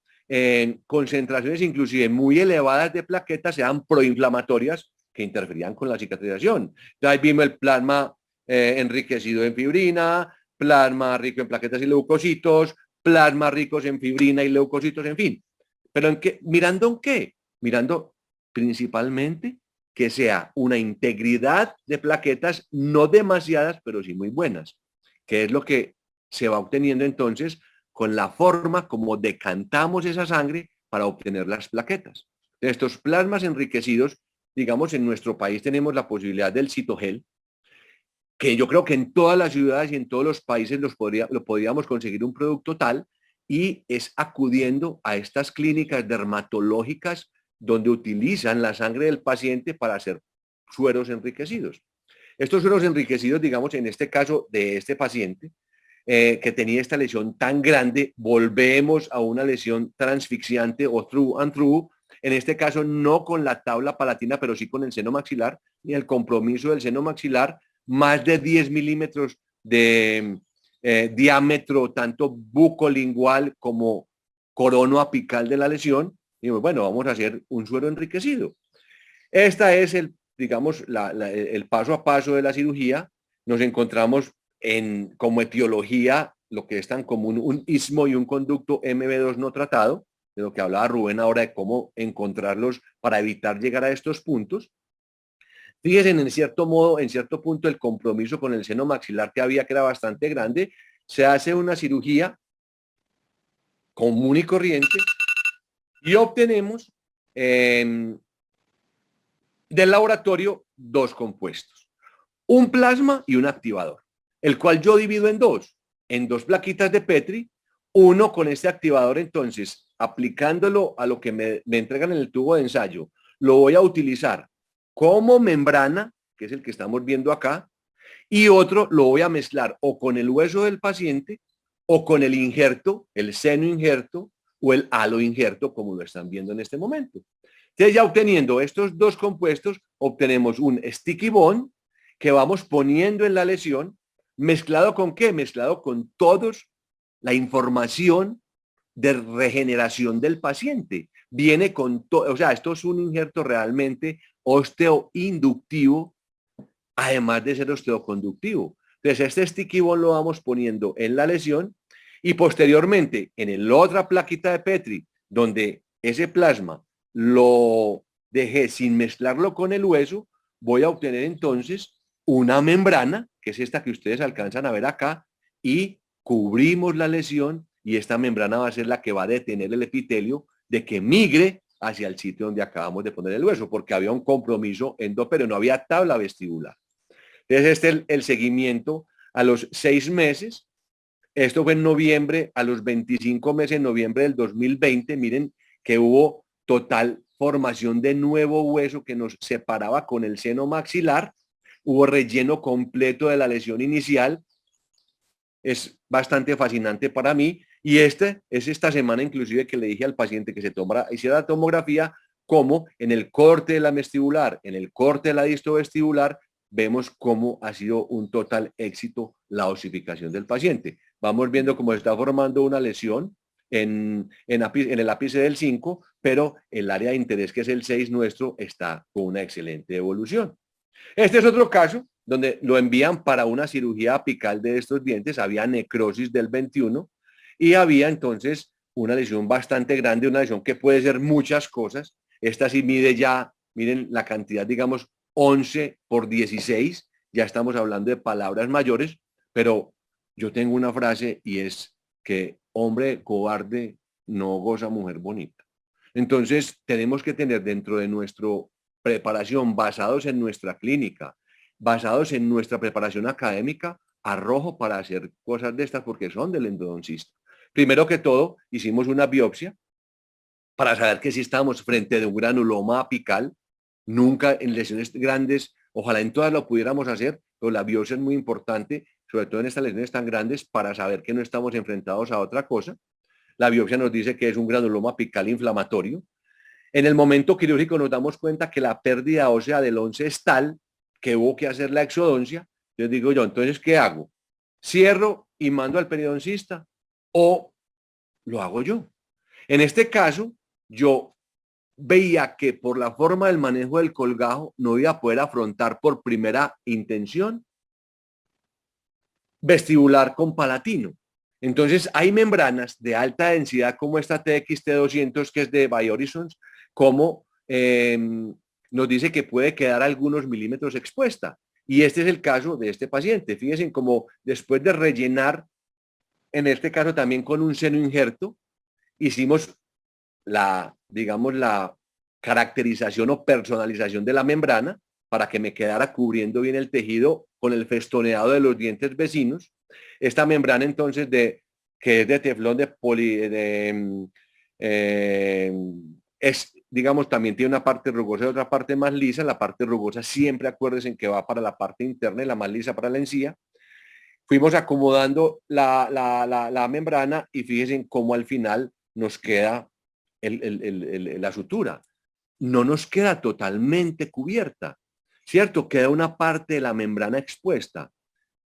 concentraciones inclusive muy elevadas de plaquetas sean proinflamatorias que interferían con la cicatrización. Ya ahí vimos el plasma enriquecido en fibrina, plasma rico en plaquetas y leucocitos, plasma ricos en fibrina y leucocitos, en fin. ¿Pero en qué? ¿Mirando en qué? Mirando principalmente que sea una integridad de plaquetas, no demasiadas, pero sí muy buenas, que es lo que se va obteniendo entonces con la forma como decantamos esa sangre para obtener las plaquetas. Estos plasmas enriquecidos, digamos, en nuestro país tenemos la posibilidad del citogel, que yo creo que en todas las ciudades y en todos los países lo podríamos conseguir un producto tal, y es acudiendo a estas clínicas dermatológicas donde utilizan la sangre del paciente para hacer sueros enriquecidos. Estos sueros enriquecidos, digamos, en este caso de este paciente, que tenía esta lesión tan grande, volvemos a una lesión transfixiante o through and through, en este caso no con la tabla palatina, pero sí con el seno maxilar y el compromiso del seno maxilar, más de 10 milímetros de diámetro, tanto bucolingual como corono apical de la lesión, Dijimos, bueno, vamos a hacer un suero enriquecido. Esta es digamos, el paso a paso de la cirugía. Nos encontramos como etiología lo que es tan común, un istmo y un conducto MB2 no tratado, de lo que hablaba Rubén ahora de cómo encontrarlos para evitar llegar a estos puntos. Fíjense, en cierto modo, en cierto punto, el compromiso con el seno maxilar que había, que era bastante grande, se hace una cirugía común y corriente y obtenemos del laboratorio dos compuestos, un plasma y un activador, el cual yo divido en dos plaquitas de Petri, uno con este activador. Entonces, aplicándolo a lo que me entregan en el tubo de ensayo, lo voy a utilizar como membrana, que es el que estamos viendo acá, y otro lo voy a mezclar o con el hueso del paciente o con el injerto, el seno injerto o el halo injerto, como lo están viendo en este momento. Entonces, ya obteniendo estos dos compuestos, obtenemos un sticky bond que vamos poniendo en la lesión, mezclado con ¿qué? Mezclado con todos la información de regeneración del paciente. Viene con todo, o sea, esto es un injerto realmente osteoinductivo, además de ser osteoconductivo. Entonces, este sticky bond lo vamos poniendo en la lesión y posteriormente en la otra plaquita de Petri, donde ese plasma lo dejé sin mezclarlo con el hueso, voy a obtener entonces una membrana, que es esta que ustedes alcanzan a ver acá, y cubrimos la lesión y esta membrana va a ser la que va a detener el epitelio de que migre hacia el sitio donde acabamos de poner el hueso, porque había un compromiso endopéreo, no había tabla vestibular. Entonces, este es el seguimiento a los 6 meses. Esto fue en noviembre, a los 25 meses, en noviembre del 2020. Miren que hubo total formación de nuevo hueso que nos separaba con el seno maxilar. Hubo relleno completo de la lesión inicial. Es bastante fascinante para mí. Y es esta semana inclusive que le dije al paciente que hiciera la tomografía, como en el corte de la vestibular, en el corte de la disto-vestibular, vemos cómo ha sido un total éxito la osificación del paciente. Vamos viendo cómo se está formando una lesión en el ápice del 5, pero el área de interés, que es el 6 nuestro, está con una excelente evolución. Este es otro caso donde lo envían para una cirugía apical de estos dientes. Había necrosis del 21 y había entonces una lesión bastante grande, una lesión que puede ser muchas cosas. Esta sí mide ya, miren la cantidad, digamos, 11 por 16. Ya estamos hablando de palabras mayores, pero yo tengo una frase y es que hombre cobarde no goza mujer bonita. Entonces tenemos que tener dentro de nuestro preparación, basados en nuestra clínica, basados en nuestra preparación académica, arrojo para hacer cosas de estas porque son del endodoncista. Primero que todo, hicimos una biopsia para saber que si estábamos frente de un granuloma apical. Nunca en lesiones grandes, ojalá en todas lo pudiéramos hacer, pero la biopsia es muy importante, sobre todo en estas lesiones tan grandes, para saber que no estamos enfrentados a otra cosa. La biopsia nos dice que es un granuloma apical inflamatorio. En el momento quirúrgico nos damos cuenta que la pérdida ósea del 11 es tal que hubo que hacer la exodoncia. Yo digo yo, entonces, ¿qué hago? ¿Cierro y mando al periodoncista o lo hago yo? En este caso, yo veía que por la forma del manejo del colgajo no iba a poder afrontar por primera intención vestibular con palatino. Entonces hay membranas de alta densidad como esta TXT200 que es de Biohorizons, como nos dice que puede quedar algunos milímetros expuesta. Y este es el caso de este paciente. Fíjense como después de rellenar, en este caso también con un seno injerto, hicimos digamos, la caracterización o personalización de la membrana para que me quedara cubriendo bien el tejido con el festoneado de los dientes vecinos. Esta membrana entonces que es de teflón digamos, también tiene una parte rugosa y otra parte más lisa. La parte rugosa siempre acuérdense que va para la parte interna y la más lisa para la encía. Fuimos acomodando la membrana y fíjense cómo al final nos queda la sutura. No nos queda totalmente cubierta, ¿cierto? Queda una parte de la membrana expuesta.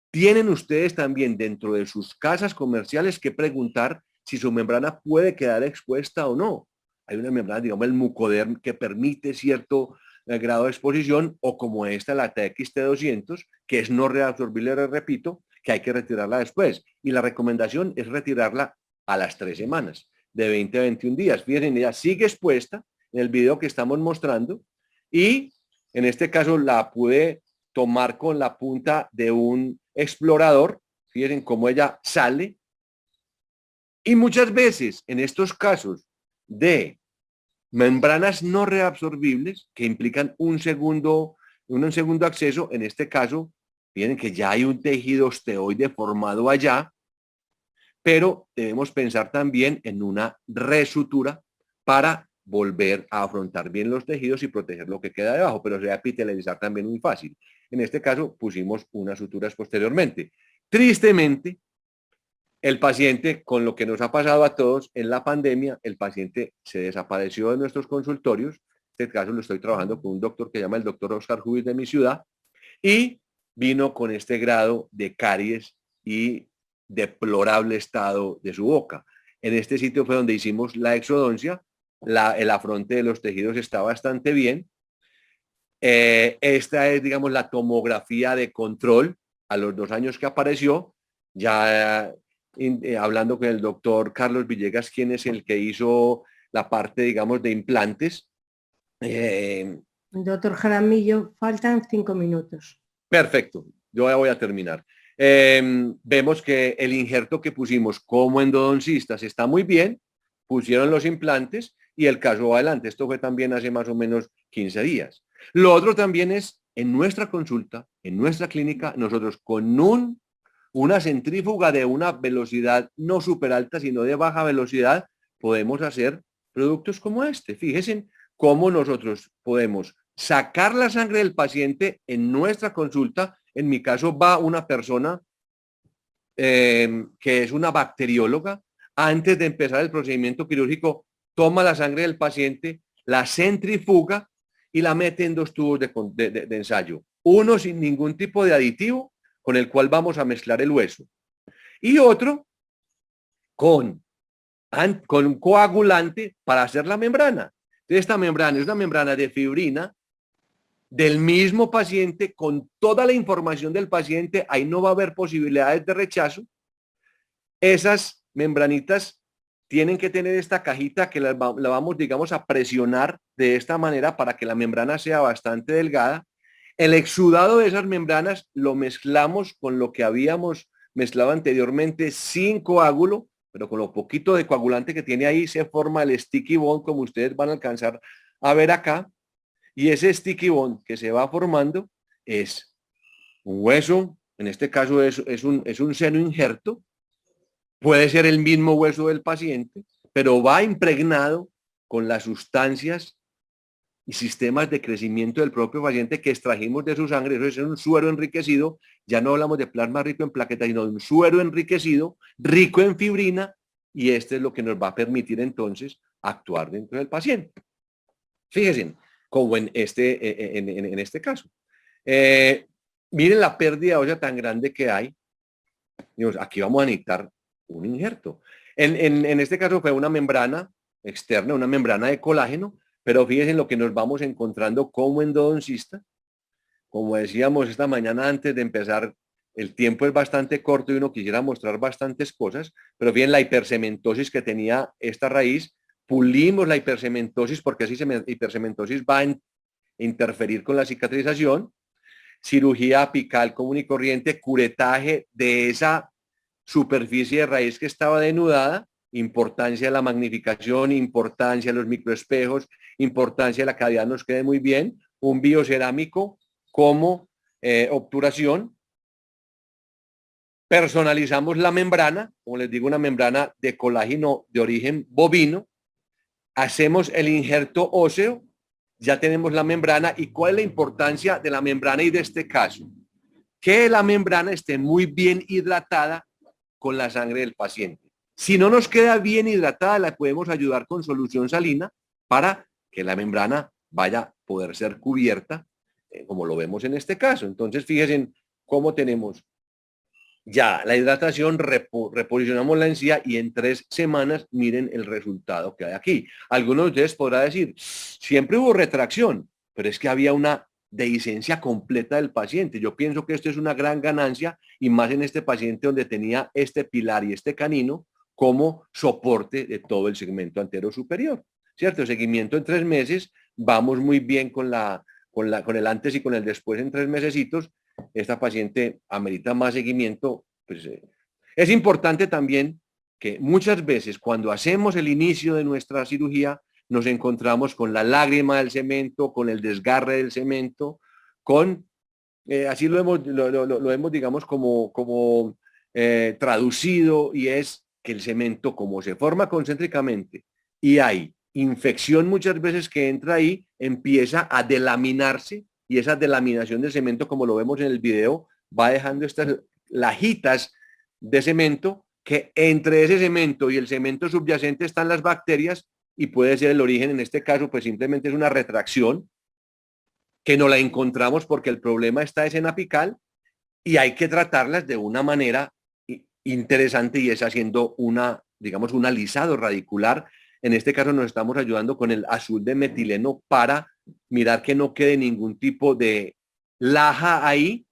Tienen ustedes también dentro de sus casas comerciales que preguntar si su membrana puede quedar expuesta o no. hay una membrana, digamos, el mucoderm, que permite cierto grado de exposición, o como esta, la TXT200, que es no reabsorbible, repito, que hay que retirarla después. Y la recomendación es retirarla a las 3 semanas, de 20 a 21 días. Fíjense, ella sigue expuesta en el video que estamos mostrando, y en este caso la pude tomar con la punta de un explorador. Fíjense cómo ella sale. Y muchas veces en estos casos de membranas no reabsorbibles, que implican un segundo acceso, en este caso, miren que ya hay un tejido osteoide formado allá, pero debemos pensar también en una resutura para volver a afrontar bien los tejidos y proteger lo que queda debajo, pero se va a epitelializar también muy fácil. En este caso pusimos unas suturas posteriormente. Tristemente, el paciente, con lo que nos ha pasado a todos en la pandemia, el paciente se desapareció de nuestros consultorios. En este caso lo estoy trabajando con un doctor que se llama el doctor Oscar Jubis, de mi ciudad, y vino con este grado de caries y deplorable estado de su boca. En este sitio fue donde hicimos la exodoncia. El afronte de los tejidos está bastante bien. Esta es, digamos, la tomografía de control a los 2 años que apareció. Ya hablando con el doctor Carlos Villegas, quien es el que hizo la parte, digamos, de implantes. Doctor Jaramillo, faltan 5 minutos. Perfecto, yo ya voy a terminar. Vemos que el injerto que pusimos como endodoncistas está muy bien, pusieron los implantes y el caso va adelante. Esto fue también hace más o menos 15 días. Lo otro también es, en nuestra consulta, en nuestra clínica, nosotros con una centrífuga de una velocidad no súper alta, sino de baja velocidad, podemos hacer productos como este. Fíjense cómo nosotros podemos sacar la sangre del paciente en nuestra consulta. En mi caso va una persona que es una bacterióloga. Antes de empezar el procedimiento quirúrgico, toma la sangre del paciente, la centrifuga y la mete en 2 tubos de ensayo. Uno sin ningún tipo de aditivo, con el cual vamos a mezclar el hueso. Y otro con un coagulante para hacer la membrana. Entonces, esta membrana es una membrana de fibrina del mismo paciente, con toda la información del paciente. Ahí no va a haber posibilidades de rechazo. Esas membranitas tienen que tener esta cajita que la vamos, digamos, a presionar de esta manera para que la membrana sea bastante delgada. El exudado de esas membranas lo mezclamos con lo que habíamos mezclado anteriormente sin coágulo, pero con lo poquito de coagulante que tiene ahí se forma el sticky bond, como ustedes van a alcanzar a ver acá. Y ese sticky bond que se va formando es un hueso, en este caso es un seno injerto, puede ser el mismo hueso del paciente, pero va impregnado con las sustancias y sistemas de crecimiento del propio paciente que extrajimos de su sangre. Eso es un suero enriquecido. Ya no hablamos de plasma rico en plaquetas, sino de un suero enriquecido, rico en fibrina, y este es lo que nos va a permitir entonces actuar dentro del paciente. Fíjense, como en este caso. Miren la pérdida ósea tan grande que hay. Digamos, aquí vamos a necesitar un injerto. En este caso fue una membrana externa, una membrana de colágeno, pero fíjense lo que nos vamos encontrando como endodoncista. Como decíamos esta mañana antes de empezar, el tiempo es bastante corto y uno quisiera mostrar bastantes cosas, pero bien la hipercementosis que tenía esta raíz, pulimos la hipercementosis porque así hipercementosis va a interferir con la cicatrización, cirugía apical común y corriente, curetaje de esa superficie de raíz que estaba denudada, importancia de la magnificación, importancia de los microespejos, importancia de la cavidad nos quede muy bien, un biocerámico como obturación. Personalizamos la membrana, como les digo, una membrana de colágeno de origen bovino. Hacemos el injerto óseo, ya tenemos la membrana. ¿Y cuál es la importancia de la membrana y de este caso? Que la membrana esté muy bien hidratada con la sangre del paciente. Si no nos queda bien hidratada, la podemos ayudar con solución salina para que la membrana vaya a poder ser cubierta, como lo vemos en este caso. Entonces, fíjense cómo tenemos ya la hidratación, reposicionamos la encía y en 3 semanas miren el resultado que hay aquí. Algunos de ustedes podrán decir, siempre hubo retracción, pero es que había una dehiscencia completa del paciente. Yo pienso que esto es una gran ganancia y más en este paciente donde tenía este pilar y este canino como soporte de todo el segmento antero superior, ¿cierto? Seguimiento en 3 meses, vamos muy bien con el antes y con el después en 3 mesecitos. Esta paciente amerita más seguimiento. Pues, es importante también que muchas veces cuando hacemos el inicio de nuestra cirugía nos encontramos con la lágrima del cemento, con el desgarre del cemento, con, así lo hemos digamos, como traducido, y es que el cemento, como se forma concéntricamente y hay infección muchas veces que entra ahí, empieza a delaminarse y esa delaminación del cemento, como lo vemos en el video, va dejando estas lajitas de cemento que entre ese cemento y el cemento subyacente están las bacterias y puede ser el origen. En este caso, pues simplemente es una retracción que no la encontramos porque el problema está en apical y hay que tratarlas de una manera interesante y es haciendo digamos, un alisado radicular. En este caso nos estamos ayudando con el azul de metileno para mirar que no quede ningún tipo de laja ahí.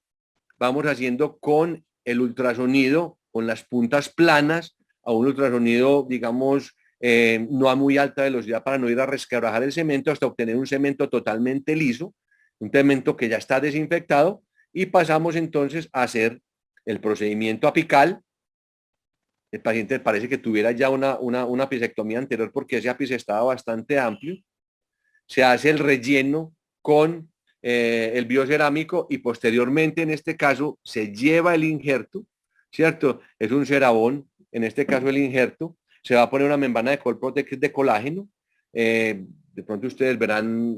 Vamos haciendo con el ultrasonido, con las puntas planas, a un ultrasonido, digamos, no a muy alta velocidad para no ir a resquebrajar el cemento hasta obtener un cemento totalmente liso, un cemento que ya está desinfectado, y pasamos entonces a hacer el procedimiento apical. El paciente parece que tuviera ya una apicectomía anterior porque ese ápice estaba bastante amplio. Se hace el relleno con el biocerámico y posteriormente, en este caso, se lleva el injerto, ¿cierto? Es un cerabón, en este caso el injerto. Se va a poner una membrana de Colprotec de colágeno. De pronto ustedes verán,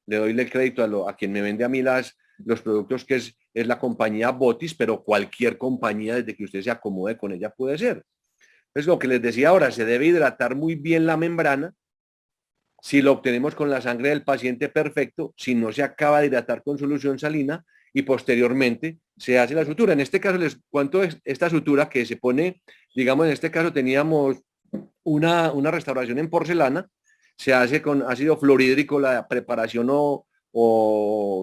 le doy el crédito a quien me vende a mí los productos, que es la compañía Botis, pero cualquier compañía, desde que usted se acomode con ella, puede ser. Es lo que les decía ahora, se debe hidratar muy bien la membrana. Si lo obtenemos con la sangre del paciente, perfecto. Si no, se acaba de hidratar con solución salina y posteriormente se hace la sutura. En este caso les cuento esta sutura que se pone, digamos, en este caso teníamos una restauración en porcelana, se hace con ácido fluorhídrico la preparación o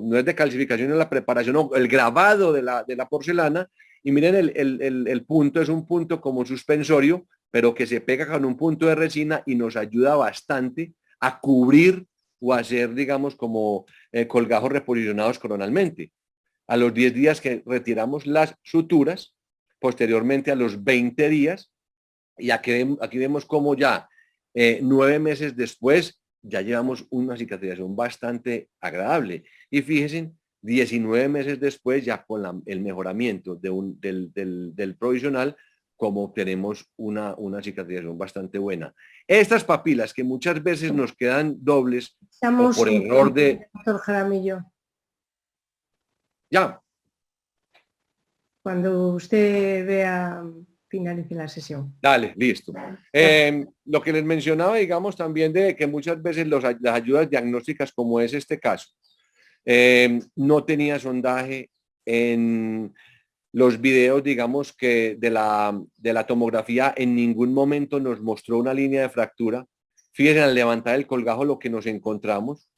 no es de calcificación, es la preparación o el grabado de la porcelana. Y miren, el punto es un punto como suspensorio, pero que se pega con un punto de resina y nos ayuda bastante a cubrir o a hacer, digamos, como colgajos reposicionados coronalmente. A los 10 días que retiramos las suturas, posteriormente a los 20 días, y aquí vemos como ya 9 meses después ya llevamos una cicatrización bastante agradable. Y fíjense, 19 meses después, ya con el mejoramiento del provisional, como obtenemos una cicatrización bastante buena. Estas papilas que muchas veces nos quedan dobles o por error de... Doctor Jaramillo. Ya. Cuando usted vea, finalice la sesión. Dale, listo. Lo que les mencionaba, digamos, también de que muchas veces las ayudas diagnósticas, como es este caso, no tenía sondaje. En los videos, digamos, que de la tomografía en ningún momento nos mostró una línea de fractura. Fíjense, al levantar el colgajo lo que nos encontramos.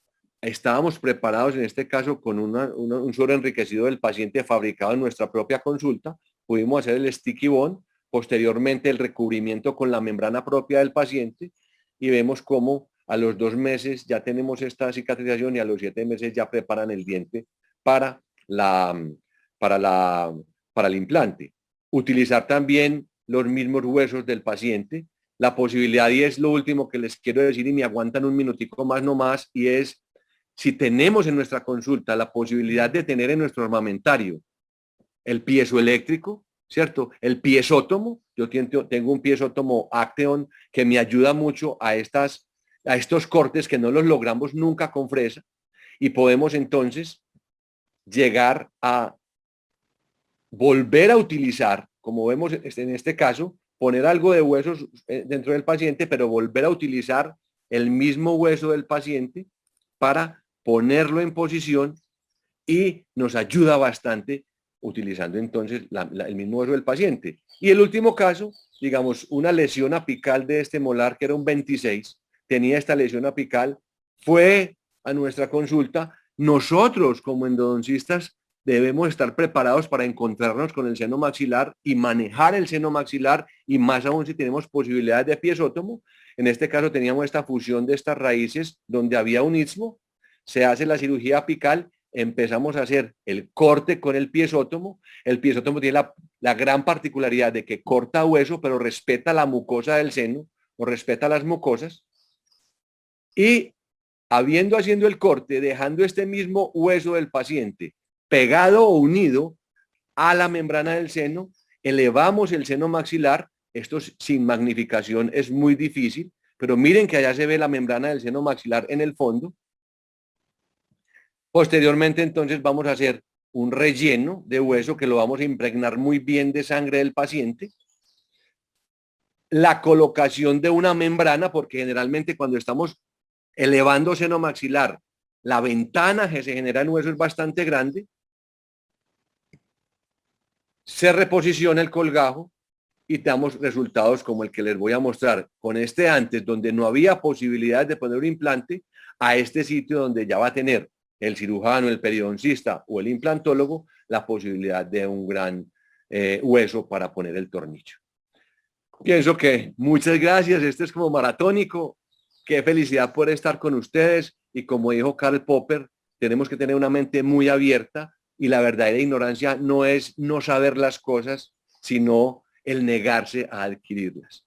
Estábamos preparados en este caso con un suero enriquecido del paciente fabricado en nuestra propia consulta. Pudimos hacer el sticky bond, posteriormente el recubrimiento con la membrana propia del paciente, y vemos cómo a los 2 meses ya tenemos esta cicatrización y a los 7 meses ya preparan el diente para el implante. Utilizar también los mismos huesos del paciente. La posibilidad, y es lo último que les quiero decir y me aguantan un minutico más nomás, y es si tenemos en nuestra consulta la posibilidad de tener en nuestro armamentario el piezoeléctrico, ¿cierto? El piezótomo. Yo tengo un piezótomo Acteon que me ayuda mucho a estos cortes que no los logramos nunca con fresa, y podemos entonces llegar a volver a utilizar, como vemos en este caso, poner algo de huesos dentro del paciente, pero volver a utilizar el mismo hueso del paciente para ponerlo en posición, y nos ayuda bastante utilizando entonces el mismo hueso del paciente. Y el último caso, digamos, una lesión apical de este molar, que era un 26, tenía esta lesión apical, fue a nuestra consulta. Nosotros, como endodoncistas, debemos estar preparados para encontrarnos con el seno maxilar y manejar el seno maxilar, y más aún si tenemos posibilidades de epiesótomo. En este caso teníamos esta fusión de estas raíces donde había un istmo, se hace la cirugía apical, empezamos a hacer el corte con el piezótomo. El piezótomo tiene la gran particularidad de que corta hueso, pero respeta la mucosa del seno, o respeta las mucosas. Y haciendo el corte, dejando este mismo hueso del paciente pegado o unido a la membrana del seno, elevamos el seno maxilar. Esto sin magnificación es muy difícil, pero miren que allá se ve la membrana del seno maxilar en el fondo. Posteriormente, entonces, vamos a hacer un relleno de hueso que lo vamos a impregnar muy bien de sangre del paciente. La colocación de una membrana, porque generalmente cuando estamos elevando seno maxilar, la ventana que se genera en hueso es bastante grande. Se reposiciona el colgajo y damos resultados como el que les voy a mostrar con este antes, donde no había posibilidad de poner un implante, a este sitio donde ya va a tener el cirujano, el periodoncista o el implantólogo la posibilidad de un gran hueso para poner el tornillo. Pienso que muchas gracias, este es como maratónico. Qué felicidad por estar con ustedes, y como dijo Karl Popper, tenemos que tener una mente muy abierta, y la verdadera ignorancia no es no saber las cosas, sino el negarse a adquirirlas.